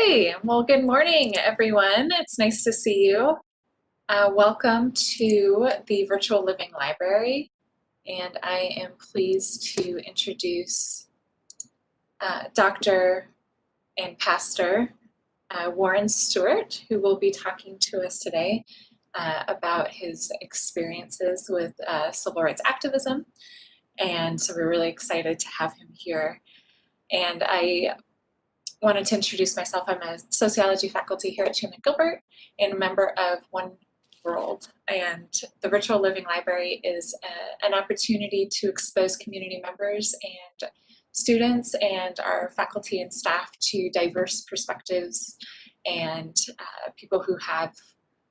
Hey, well, good morning, everyone. It's nice to see you. Welcome to the Virtual Living Library, and I am pleased to introduce Dr. and Pastor Warren Stewart, who will be talking to us today about his experiences with civil rights activism, and so we're really excited to have him here. And I wanted to introduce myself. I'm a sociology faculty here at Chandler-Gilbert and a member of One World. And the Virtual Living Library is an opportunity to expose community members and students and our faculty and staff to diverse perspectives and people who have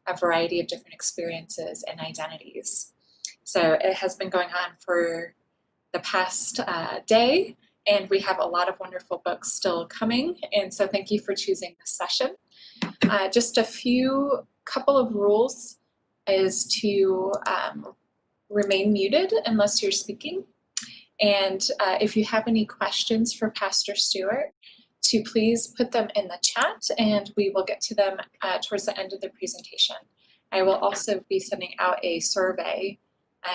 a variety of different experiences and identities. So it has been going on for the past day, and we have a lot of wonderful books still coming, and so thank you for choosing this session. Just a couple of rules is to remain muted unless you're speaking, and if you have any questions for Pastor Stewart, to please put them in the chat and we will get to them towards the end of the presentation. I will also be sending out a survey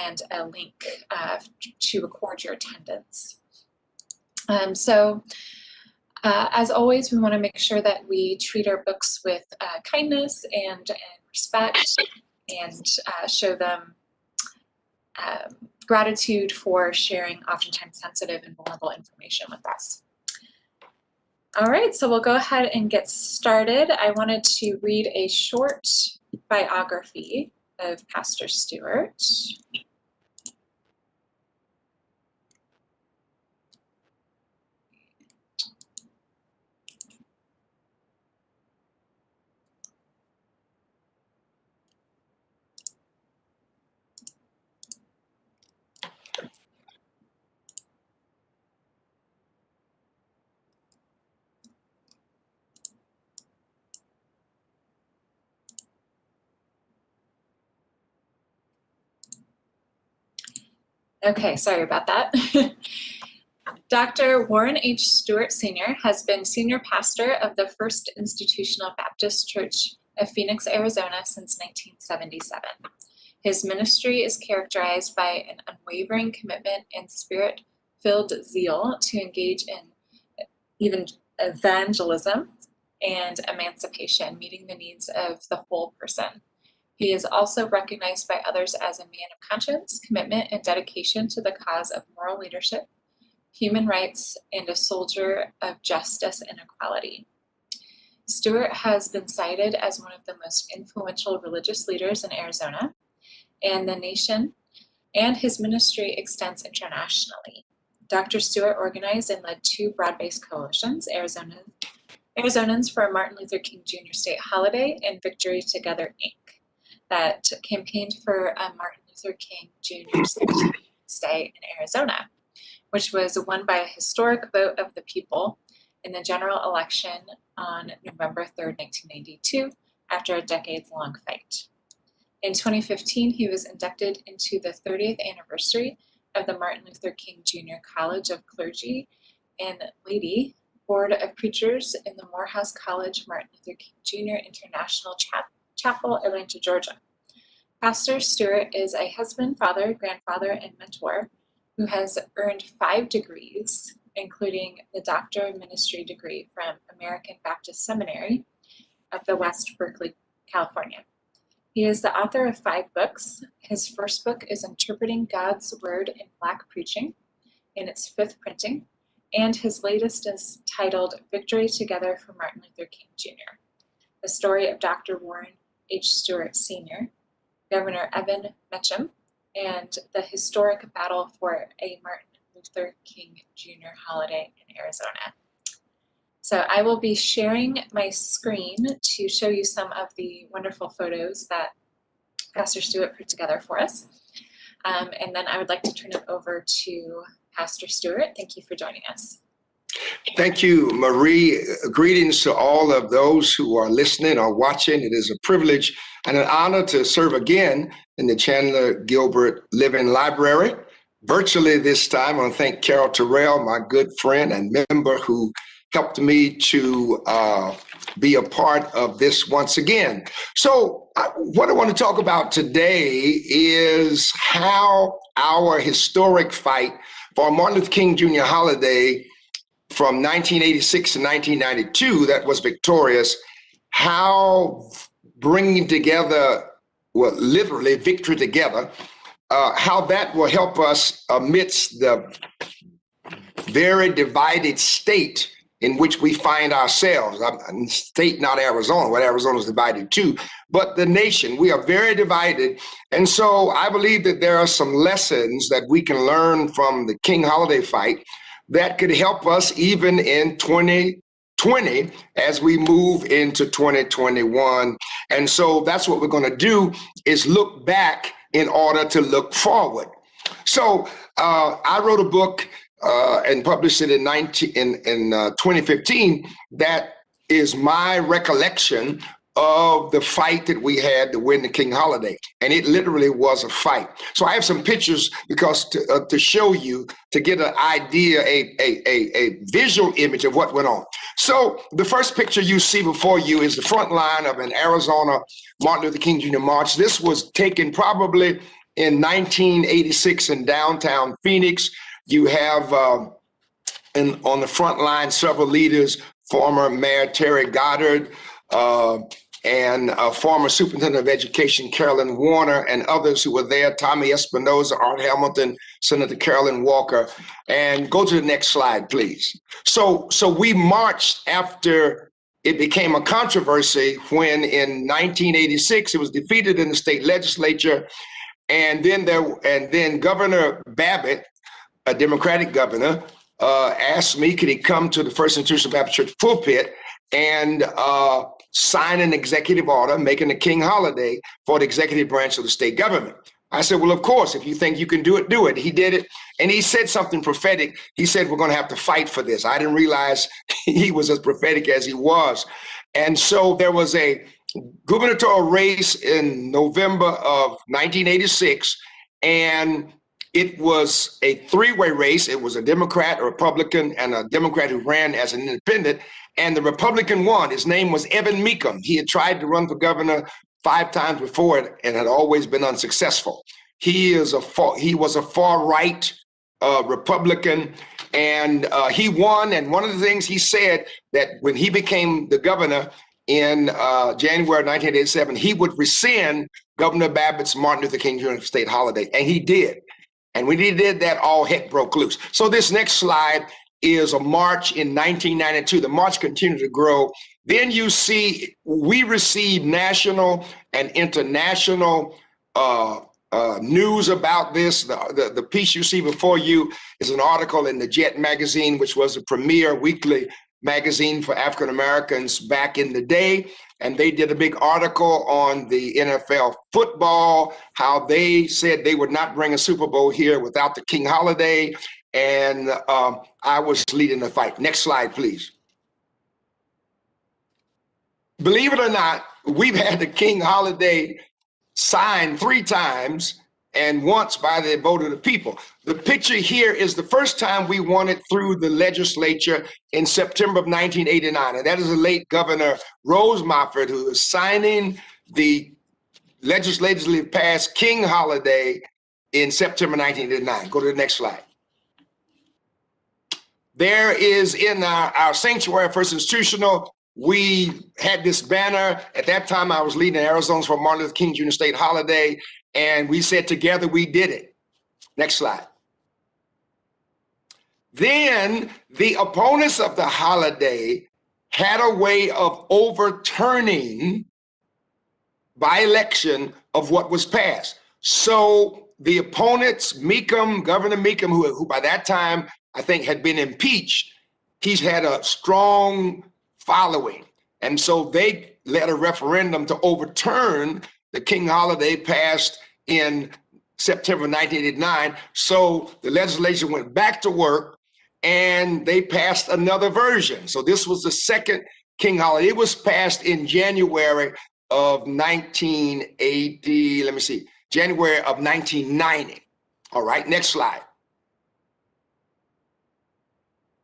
and a link to record your attendance. As always, we want to make sure that we treat our books with kindness and respect and show them gratitude for sharing oftentimes sensitive and vulnerable information with us. All right, so we'll go ahead and get started. I wanted to read a short biography of Pastor Stewart. Okay, sorry about that. Dr. Warren H. Stewart Sr. has been senior pastor of the First Institutional Baptist Church of Phoenix, Arizona since 1977. His ministry is characterized by an unwavering commitment and spirit-filled zeal to engage in even evangelism and emancipation, meeting the needs of the whole person. He is also recognized by others as a man of conscience, commitment, and dedication to the cause of moral leadership, human rights, and a soldier of justice and equality. Stewart has been cited as one of the most influential religious leaders in Arizona and the nation, and his ministry extends internationally. Dr. Stewart organized and led two broad-based coalitions, Arizonans for a Martin Luther King Jr. state holiday and Victory Together, Inc., that campaigned for a Martin Luther King Jr. Day in Arizona, which was won by a historic vote of the people in the general election on November 3rd, 1992, after a decades-long fight. In 2015, he was inducted into the 30th anniversary of the Martin Luther King Jr. College of Clergy and Laity Board of Preachers in the Morehouse College Martin Luther King Jr. International Chapel, Atlanta, Georgia. Pastor Stewart is a husband, father, grandfather, and mentor who has earned 5 degrees, including the Doctor of Ministry degree from American Baptist Seminary of the West Berkeley, California. He is the author of 5 books. His first book is Interpreting God's Word in Black Preaching, in its 5th printing, and his latest is titled Victory Together for Martin Luther King Jr., the story of Dr. Warren H. Stewart Sr., Governor Evan Mecham, and the historic battle for a Martin Luther King Jr. holiday in Arizona. So I will be sharing my screen to show you some of the wonderful photos that Pastor Stewart put together for us. And then I would like to turn it over to Pastor Stewart. Thank you for joining us. Thank you, Marie. Greetings to all of those who are listening or watching. It is a privilege and an honor to serve again in the Chandler-Gilbert Living Library. Virtually this time, I want to thank Carol Terrell, my good friend and member who helped me to be a part of this once again. So what I want to talk about today is how our historic fight for Martin Luther King Jr. holiday from 1986 to 1992 that was victorious, how bringing together, well, literally victory together, how that will help us amidst the very divided state in which we find ourselves. State, not Arizona, what Arizona is divided to, but the nation. We are very divided. And so I believe that there are some lessons that we can learn from the King holiday fight that could help us even in 2020 as we move into 2021. And so that's what we're going to do, is look back in order to look forward. So I wrote a book and published it in 2015 that is my recollection of the fight that we had to win the King holiday. And it literally was a fight. So I have some pictures because to show you, to get an idea, a visual image of what went on. So the first picture you see before you is the front line of an Arizona Martin Luther King Jr. march. This was taken probably in 1986 in downtown Phoenix. You have on the front line several leaders, former Mayor Terry Goddard, and former Superintendent of Education Carolyn Warner, and others who were there, Tommy Espinoza, Art Hamilton, Senator Carolyn Walker. And go to the next slide, please. So we marched after it became a controversy when in 1986 it was defeated in the state legislature, and then Governor Babbitt, a Democratic governor, asked me, could he come to the First Institutional Baptist Church pulpit and sign an executive order making a King holiday for the executive branch of the state government. I said, well, of course, if you think you can do it, do it. He did it. And he said something prophetic. He said, we're going to have to fight for this. I didn't realize he was as prophetic as he was. And so there was a gubernatorial race in November of 1986, and it was a three-way race. It was a Democrat, a Republican, and a Democrat who ran as an independent. And the Republican won. His name was Evan Mecham. He had tried to run for governor 5 times before and had always been unsuccessful. He was a far-right Republican, and he won. And one of the things he said, that when he became the governor in January 1987, he would rescind Governor Babbitt's Martin Luther King Jr. state holiday, and he did. And when he did that, all heck broke loose. So this next slide is a march in 1992. The march continued to grow. Then you see we received national and international news about this. The piece you see before you is an article in the Jet magazine, which was the premier weekly magazine for African Americans back in the day. And they did a big article on the NFL football, how they said they would not bring a Super Bowl here without the King holiday. And I was leading the fight. Next slide, please. Believe it or not, we've had the King holiday signed 3 times and once by the vote of the people. The picture here is the first time we won it through the legislature in September of 1989. And that is the late Governor Rose Moffett, who is signing the legislatively passed King holiday in September 1989. Go to the next slide. There is in our sanctuary, First Institutional, we had this banner. At that time, I was leading Arizona's for Martin Luther King Jr. state holiday, and we said together we did it. Next slide. Then the opponents of the holiday had a way of overturning by election of what was passed. So the opponents, Mecham, Governor Mecham, who by that time I think had been impeached, he's had a strong following. And so they led a referendum to overturn the King holiday passed in September 1989. So the legislature went back to work and they passed another version. So this was the second King holiday. It was passed in January of 1980, January of 1990. All right, next slide.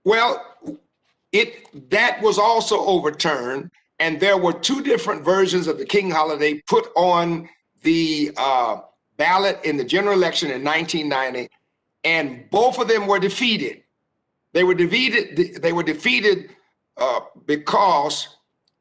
Well, that was also overturned, And there were two different versions of the King holiday put on the ballot in the general election in 1990, and both of them were defeated. They were defeated. They were defeated because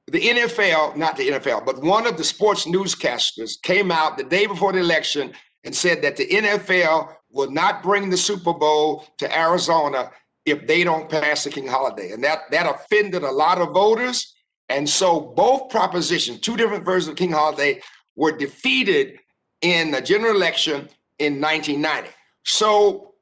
the NFL, not the NFL, but one of the sports newscasters came out the day before the election and said that the NFL will not bring the Super Bowl to Arizona if they don't pass the King holiday. And that offended a lot of voters. And so both propositions, two different versions of King holiday, were defeated in the general election in 1990. So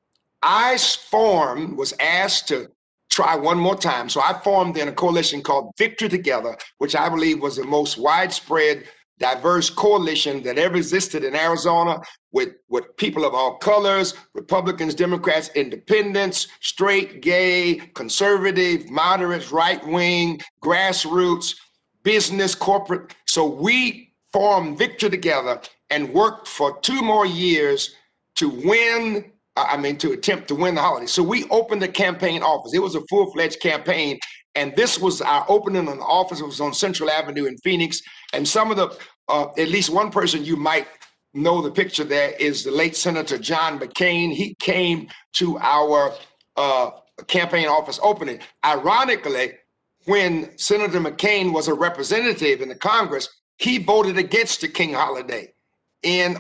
I was asked to try one more time. So I formed in a coalition called Victory Together, which I believe was the most widespread, diverse coalition that ever existed in Arizona, with people of all colors, Republicans, Democrats, independents, straight, gay, conservative, moderates, right wing, grassroots, business, corporate. So we formed Victory Together and worked for 2 more years to attempt to win the holiday. So we opened a campaign office. It was a full-fledged campaign. And this was our opening on the office. It was on Central Avenue in Phoenix. And some of the, at least one person you might know the picture there is the late Senator John McCain. He came to our campaign office opening. Ironically, when Senator McCain was a representative in the Congress, he voted against the King holiday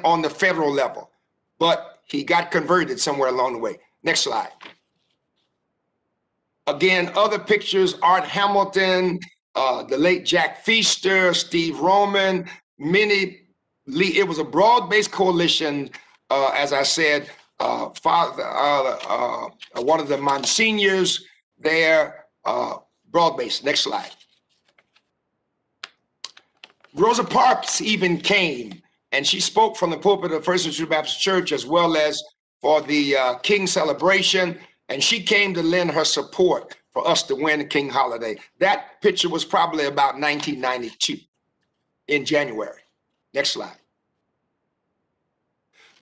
on the federal level, but he got converted somewhere along the way. Next slide. Again, other pictures, Art Hamilton, the late Jack Feaster, Steve Roman, it was a broad-based coalition, as I said, one of the Monsignors there, broad-based. Next slide. Rosa Parks even came, and she spoke from the pulpit of First Institute Baptist Church as well as for the King celebration, and she came to lend her support for us to win the King holiday. That picture was probably about 1992 in January. Next slide.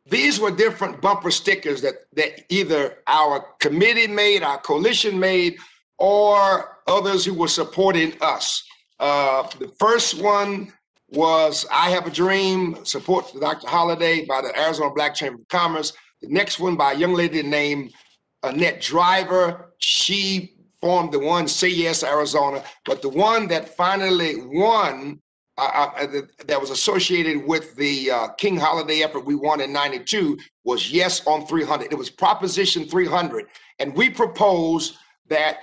These were different bumper stickers that either our committee made, our coalition made, or others who were supporting us. The first one was I Have a Dream, support for Dr. Holliday by the Arizona Black Chamber of Commerce. The next one by a young lady named Annette Driver. She formed the one, Say Yes Arizona, but the one that finally won, that was associated with the King holiday effort we won in 92 was Yes on 300. It was Proposition 300. And we proposed that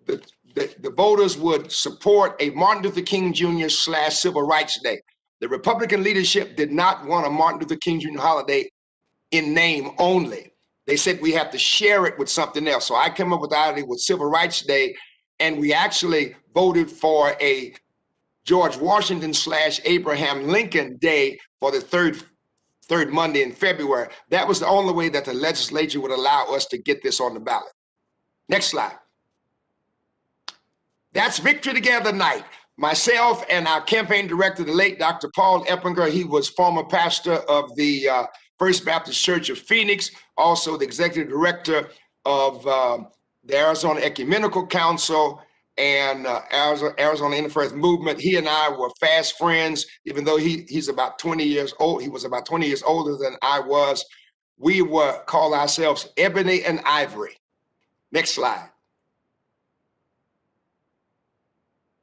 the voters would support a Martin Luther King Jr. / Civil Rights Day. The Republican leadership did not want a Martin Luther King Jr. holiday in name only. They said we have to share it with something else. So I came up with the idea with Civil Rights Day, and we actually voted for a George Washington / Abraham Lincoln Day for the third Monday in February. That was the only way that the legislature would allow us to get this on the ballot. Next slide. That's Victory Together night. Myself and our campaign director, the late Dr. Paul Eppinger, he was former pastor of the First Baptist Church of Phoenix, also the executive director of the Arizona Ecumenical Council and Arizona Interfaith Movement. He and I were fast friends, even though he's about 20 years old. He was about 20 years older than I was. We call ourselves Ebony and Ivory. Next slide.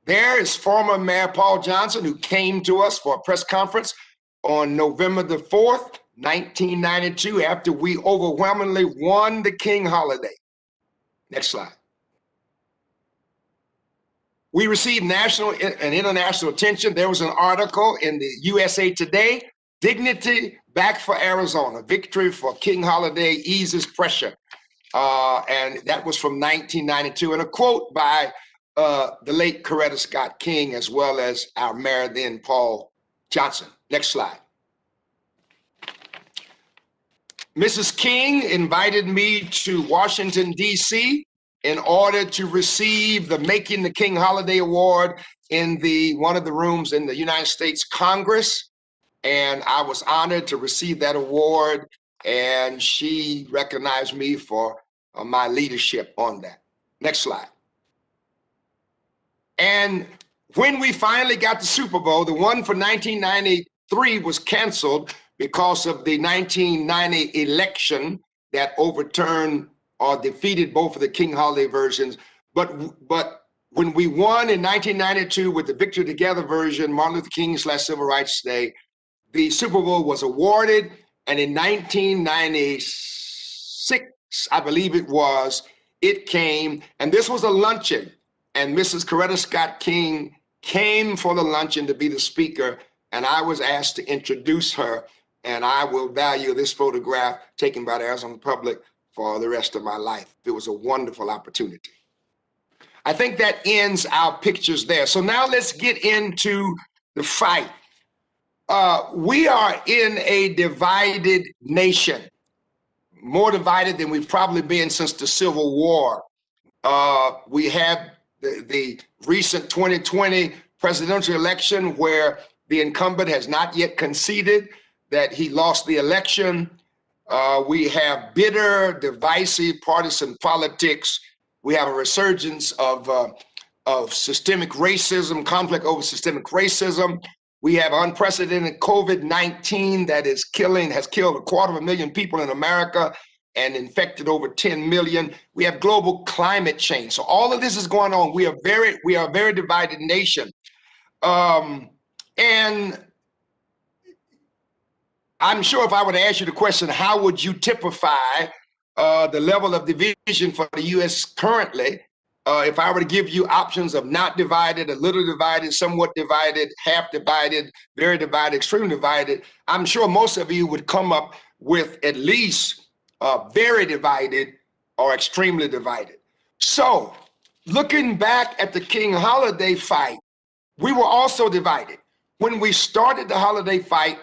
There is former Mayor Paul Johnson, who came to us for a press conference on November the 4th, 1992, after we overwhelmingly won the King holiday. Next slide. We received national and international attention. There was an article in the USA Today, Dignity Back for Arizona, Victory for King Holiday Eases Pressure. And that was from 1992. And a quote by the late Coretta Scott King, as well as our mayor then, Paul Johnson. Next slide. Mrs. King invited me to Washington, D.C. in order to receive the Making the King Holiday Award in one of the rooms in the United States Congress. And I was honored to receive that award, and she recognized me for my leadership on that. Next slide. And When we finally got the Super Bowl, the one for 1993 was canceled because of the 1990 election that overturned or defeated both of the King Holiday versions. But when we won in 1992 with the Victory Together version, Martin Luther King/Civil Rights Day, the Super Bowl was awarded, and in 1996, I believe it came, and this was a luncheon, and Mrs. Coretta Scott King came for the luncheon to be the speaker, and I was asked to introduce her, and I will value this photograph taken by the Arizona public for the rest of my life. It was a wonderful opportunity. I think that ends our pictures there. So now let's get into the fight. We are in a divided nation, more divided than we've probably been since the Civil War. We have the recent 2020 presidential election where the incumbent has not yet conceded that he lost the election. We have bitter, divisive, partisan politics. We have a resurgence of systemic racism, conflict over systemic racism. We have unprecedented COVID-19 that has killed 250,000 people in America and infected over 10 million. We have global climate change. So all of this is going on. We are a very divided nation. And I'm sure if I were to ask you the question, how would you typify the level of division for the U.S. currently? If I were to give you options of not divided, a little divided, somewhat divided, half divided, very divided, extremely divided, I'm sure most of you would come up with at least very divided or extremely divided. So looking back at the King Holiday fight, we were also divided. When we started the Holiday fight,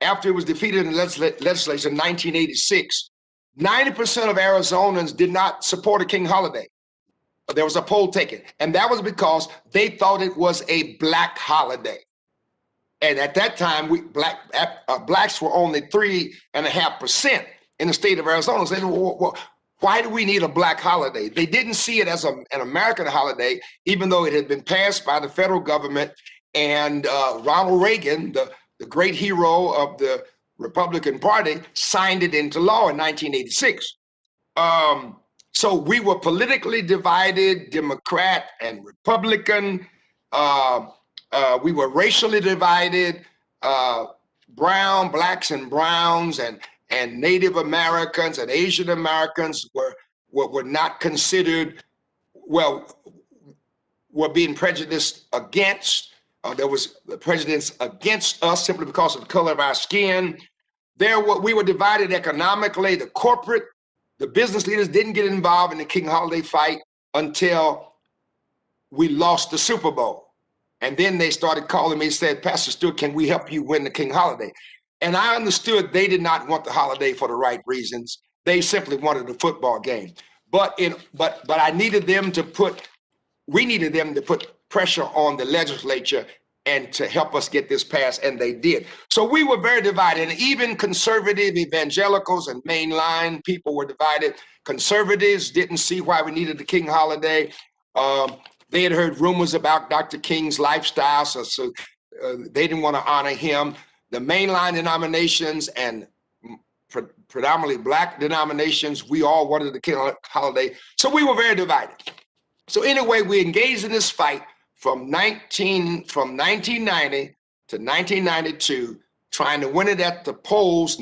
after it was defeated in the legislature in 1986, 90% of Arizonans did not support a King Holiday. There was a poll taken, and that was because they thought it was a Black holiday. And at that time, blacks were only 3.5% in the state of Arizona. So they said, well, why do we need a Black holiday? They didn't see it as an American holiday, even though it had been passed by the federal government, and Ronald Reagan, the great hero of the Republican Party, signed it into law in 1986. So we were politically divided, Democrat and Republican. We were racially divided. Blacks and browns and Native Americans and Asian Americans were not considered, were being prejudiced against. There was prejudice against us simply because of the color of our skin. We were divided economically. The business leaders didn't get involved in the King Holiday fight until we lost the Super Bowl. And then they started calling me and said, Pastor Stewart, can we help you win the King Holiday? And I understood they did not want the holiday for the right reasons. They simply wanted a football game. But I needed them to we needed them to put pressure on the legislature and to help us get this passed, and they did. So we were very divided, and even conservative evangelicals and mainline people were divided. Conservatives didn't see why we needed the King Holiday. They had heard rumors about Dr. King's lifestyle, so they didn't want to honor him. The mainline denominations and predominantly Black denominations, we all wanted the King Holiday. So we were very divided. So anyway, we engaged in this fight from 1990 to 1992, trying to win it at the polls.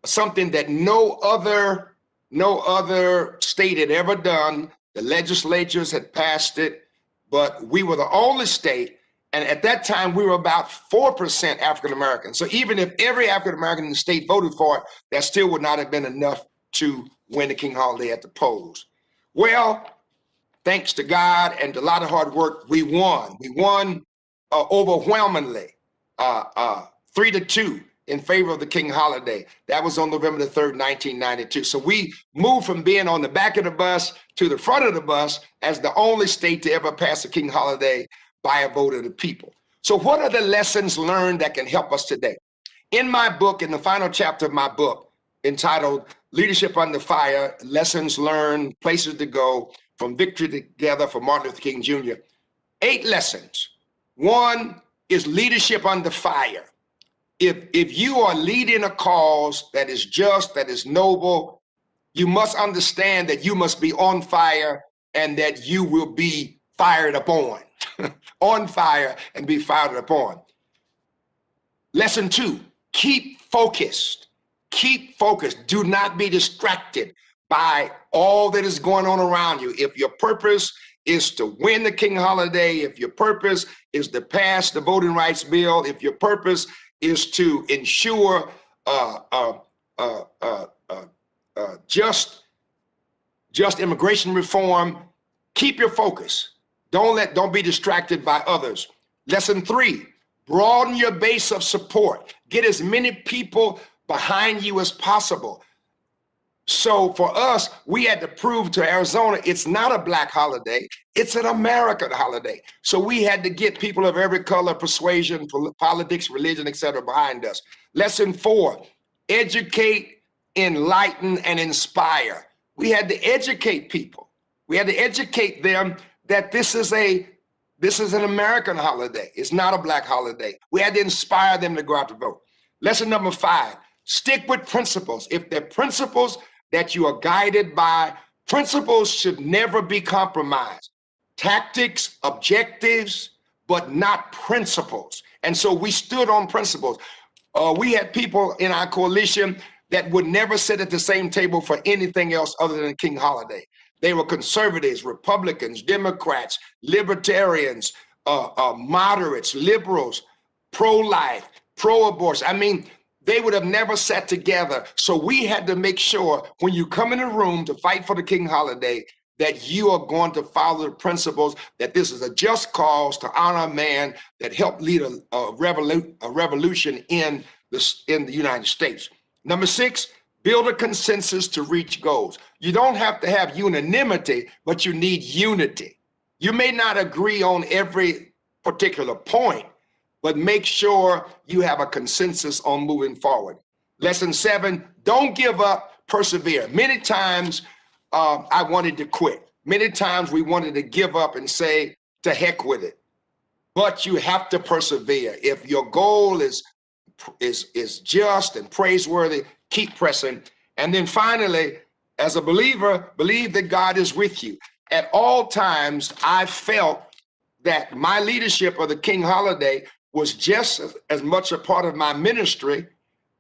Something that no other state had ever done. The legislatures had passed it, but we were the only state. And at that time, we were about 4% African American. So even if every African American in the state voted for it, that still would not have been enough to win the King Holiday at the polls. Well, thanks to God and a lot of hard work, we won. We won overwhelmingly, 3-2 in favor of the King Holiday. That was on November the 3rd, 1992. So we moved from being on the back of the bus to the front of the bus as the only state to ever pass a King Holiday by a vote of the people. So what are the lessons learned that can help us today? In my book, in the final chapter of my book, entitled Leadership Under Fire, Lessons Learned, Places to Go, From Victory Together for Martin Luther King Jr., 8 lessons One is leadership under fire. If you are leading a cause that is just, that is noble, you must understand that you must be on fire and that you will be fired upon. On fire and be fired upon. Lesson 2, keep focused. Keep focused. Do not be distracted by all that is going on around you. If your purpose is to win the King holiday, if your purpose is to pass the voting rights bill, if your purpose is to ensure just immigration reform, keep your focus. Don't be distracted by others. Lesson 3, broaden your base of support. Get as many people behind you as possible. So for us, we had to prove to Arizona, it's not a Black holiday, it's an American holiday. So we had to get people of every color, persuasion, politics, religion, etc. behind us. Lesson 4, educate, enlighten, and inspire. We had to educate people. We had to educate them that this is an American holiday. It's not a Black holiday. We had to inspire them to go out to vote. Lesson number 5, stick with principles. If they're principles that you are guided by, principles should never be compromised. Tactics, objectives, but not principles. And so we stood on principles. We had people in our coalition that would never sit at the same table for anything else other than King holiday. They were conservatives, Republicans, Democrats, libertarians, moderates, liberals, pro-life, pro-abortion. I mean, they would have never sat together. So we had to make sure when you come in a room to fight for the King holiday, that you are going to follow the principles, that this is a just cause to honor a man that helped lead a revolution in the United States. Number 6, build a consensus to reach goals. You don't have to have unanimity, but you need unity. You may not agree on every particular point, but make sure you have a consensus on moving forward. Lesson 7, don't give up, persevere. Many times I wanted to quit. Many times we wanted to give up and say, to heck with it. But you have to persevere. If your goal is just and praiseworthy, keep pressing. And then finally, as a believer, believe that God is with you. At all times, I felt that my leadership of the King holiday was just as much a part of my ministry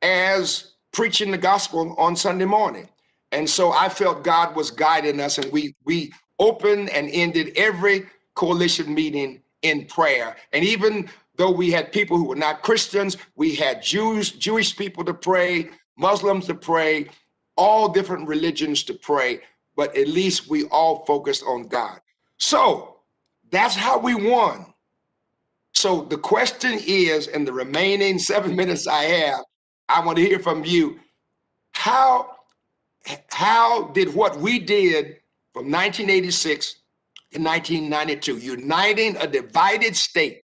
as preaching the gospel on Sunday morning. And so I felt God was guiding us, and we opened and ended every coalition meeting in prayer. And even though we had people who were not Christians, we had Jewish people to pray, Muslims to pray, all different religions to pray, but at least we all focused on God. So that's how we won. So the question is, in the remaining 7 minutes I have, I want to hear from you. How did what we did from 1986 to 1992, uniting a divided state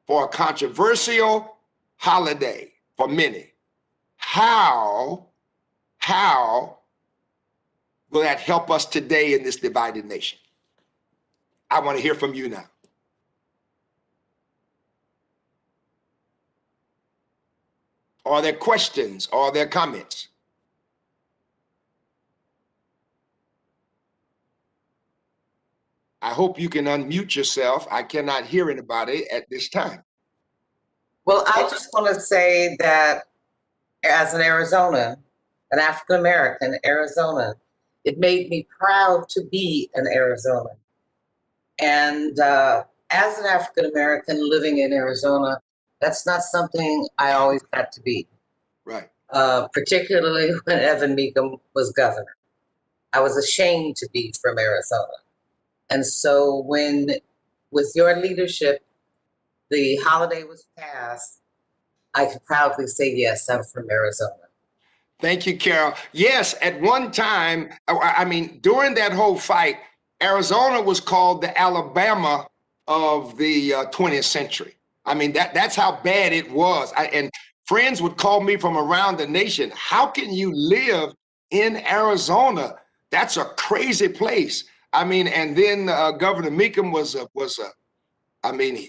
for a controversial holiday for many, how will that help us today in this divided nation? I want to hear from you now. Are there questions? Are there comments? I hope you can unmute yourself. I cannot hear anybody at this time. Well, I just want to say that as an Arizonan, an African-American Arizonan, it made me proud to be an Arizonan. And as an African-American living in Arizona, that's not something I always got to be. Right. Particularly when Evan Mecham was governor. I was ashamed to be from Arizona. And so when, with your leadership, the holiday was passed, I could proudly say, yes, I'm from Arizona. Thank you, Carol. Yes, at one time, I mean, during that whole fight, Arizona was called the Alabama of the 20th century. I mean, that's how bad it was. And friends would call me from around the nation. How can you live in Arizona? That's a crazy place. I mean, and then Governor Mecham was I mean,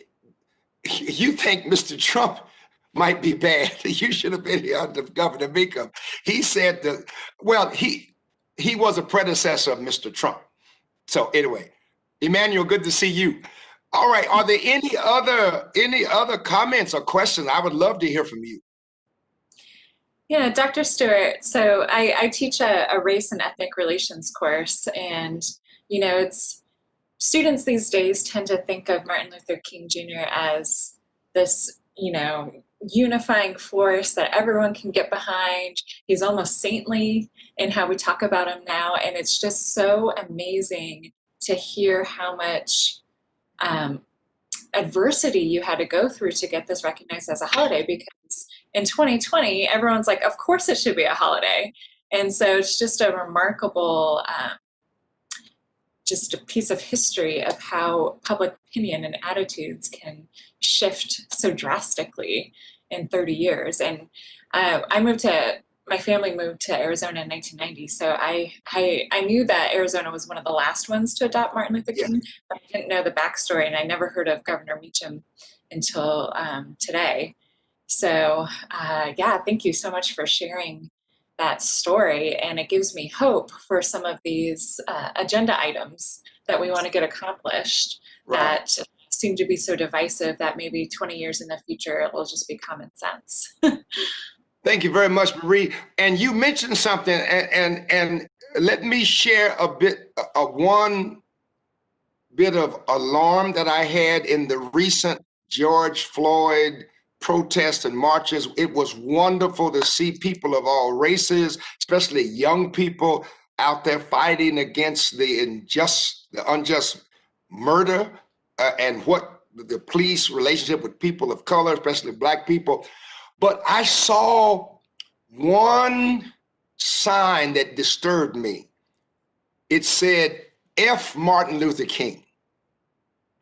you think Mr. Trump might be bad. You should have been here under Governor Mecham. He said that, well, he was a predecessor of Mr. Trump. So anyway, Emmanuel, good to see you. All right, are there any other comments or questions? I would love to hear from you. Yeah, Dr. Stewart. So I teach a race and ethnic relations course, and it's students these days tend to think of Martin Luther King Jr. as this, unifying force that everyone can get behind. He's almost saintly in how we talk about him now, and it's just so amazing to hear how much adversity you had to go through to get this recognized as a holiday, because in 2020, everyone's like, of course it should be a holiday. And so it's just a remarkable, just a piece of history of how public opinion and attitudes can shift so drastically in 30 years. And my family moved to Arizona in 1990. So I knew that Arizona was one of the last ones to adopt Martin Luther King, but I didn't know the backstory, and I never heard of Governor Mecham until today. So yeah, thank you so much for sharing that story. And it gives me hope for some of these agenda items that we want to get accomplished, that seem to be so divisive that maybe 20 years in the future, it will just be common sense. Thank you very much, Marie. And you mentioned something, and let me share one bit of alarm that I had in the recent George Floyd protests and marches. It was wonderful to see people of all races, especially young people, out there fighting against the unjust murder and what the police relationship with people of color, especially Black people. But I saw one sign that disturbed me. It said, F Martin Luther King.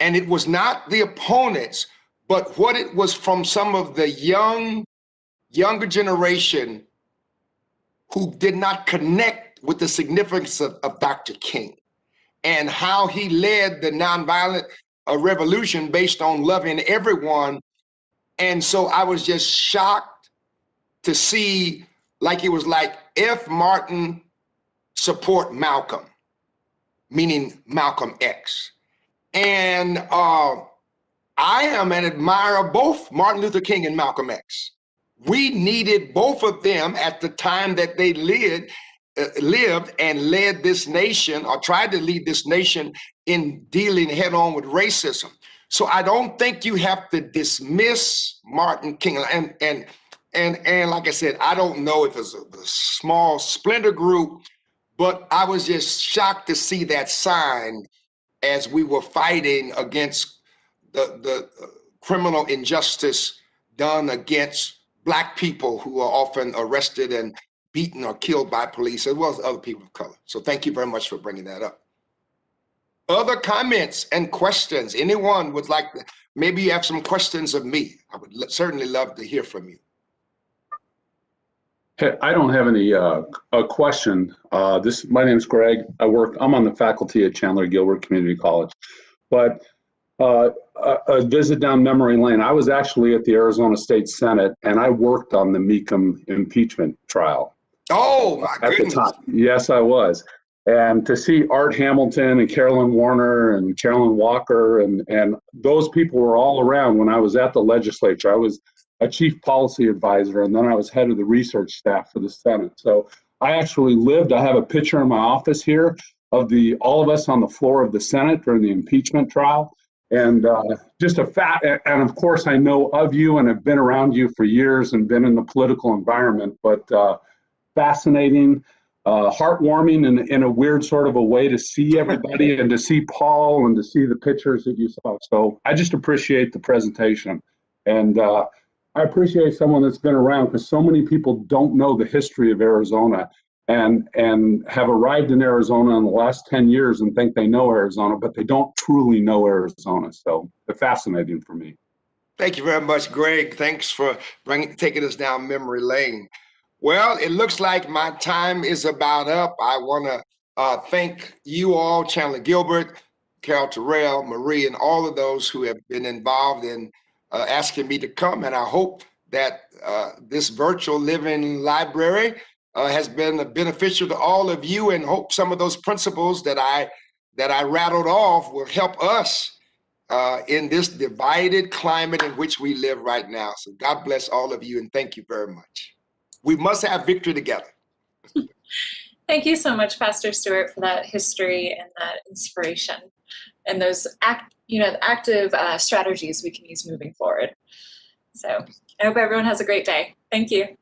And it was not the opponents, but what it was from some of the younger generation who did not connect with the significance of Dr. King and how he led the nonviolent revolution based on loving everyone. And so I was just shocked to see, like, it was like F Martin support Malcolm, meaning Malcolm X. And I am an admirer of both Martin Luther King and Malcolm X. We needed both of them at the time that they lived and led this nation, or tried to lead this nation in dealing head on with racism. So I don't think you have to dismiss Martin King. And like I said, I don't know if it's a small splinter group, but I was just shocked to see that sign as we were fighting against the criminal injustice done against Black people who are often arrested and beaten or killed by police, as well as other people of color. So thank you very much for bringing that up. Other comments and questions? Anyone would like to, maybe you have some questions of me. I would certainly love to hear from you. Hey, I don't have any a question. My name is Greg. I'm on the faculty at Chandler-Gilbert Community College. But a visit down memory lane, I was actually at the Arizona State Senate, and I worked on the Mecham impeachment trial. Oh, my goodness. At the time. Yes, I was. And to see Art Hamilton and Carolyn Warner and Carolyn Walker and those people were all around when I was at the legislature. I was a chief policy advisor, and then I was head of the research staff for the Senate. So I actually lived, I have a picture in my office here of all of us on the floor of the Senate during the impeachment trial. And just a fact, and of course I know of you and have been around you for years and been in the political environment, but fascinating, heartwarming in a weird sort of a way to see everybody and to see Paul and to see the pictures that you saw. So I just appreciate the presentation. And I appreciate someone that's been around, because so many people don't know the history of Arizona and have arrived in Arizona in the last 10 years and think they know Arizona, but they don't truly know Arizona. So it's fascinating for me. Thank you very much, Greg. Thanks for taking us down memory lane. Well, it looks like my time is about up. I want to thank you all, Chandler-Gilbert, Carol Terrell, Marie, and all of those who have been involved in asking me to come. And I hope that this virtual living library has been beneficial to all of you, and hope some of those principles that I rattled off will help us in this divided climate in which we live right now. So God bless all of you, and thank you very much. We must have victory together. Thank you so much, Pastor Stewart, for that history and that inspiration and those active strategies we can use moving forward. So I hope everyone has a great day. Thank you.